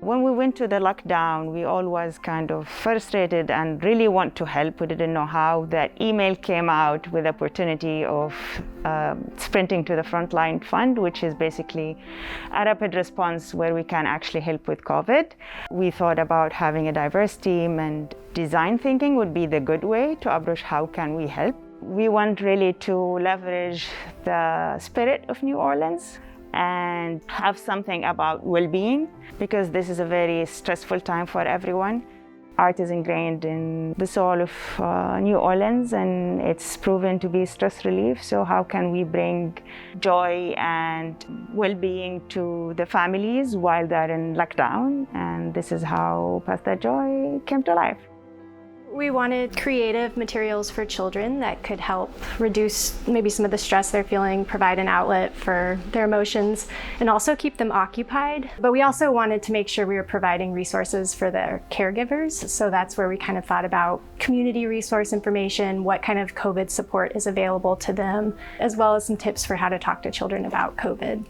When we went to the lockdown, we all was kind of frustrated and really want to help. We didn't know how. That email came out with the opportunity of sprinting to the Frontline Fund, which is basically a rapid response where we can actually help with COVID. We thought about having a diverse team, and design thinking would be the good way to approach how can we help. We want really to leverage the spirit of New Orleans and have something about well-being, because this is a very stressful time for everyone. Art is ingrained in the soul of New Orleans, and it's proven to be stress relief. So how can we bring joy and well-being to the families while they're in lockdown? And this is how Pass Dat Joy came to life. We wanted creative materials for children that could help reduce maybe some of the stress they're feeling, provide an outlet for their emotions, and also keep them occupied. But we also wanted to make sure we were providing resources for their caregivers. So that's where we kind of thought about community resource information, what kind of COVID support is available to them, as well as some tips for how to talk to children about COVID.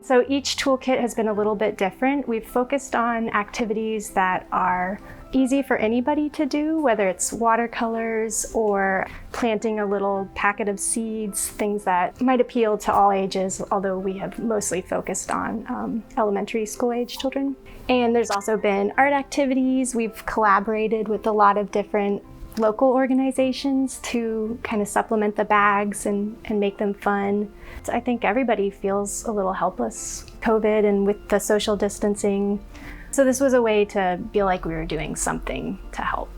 So each toolkit has been a little bit different. We've focused on activities that are easy for anybody to do, whether it's watercolors or planting a little packet of seeds, things that might appeal to all ages, although we have mostly focused on elementary school age children. And there's also been art activities. We've collaborated with a lot of different local organizations to kind of supplement the bags and make them fun. So I think everybody feels a little helpless, COVID and with the social distancing. So this was a way to feel like we were doing something to help.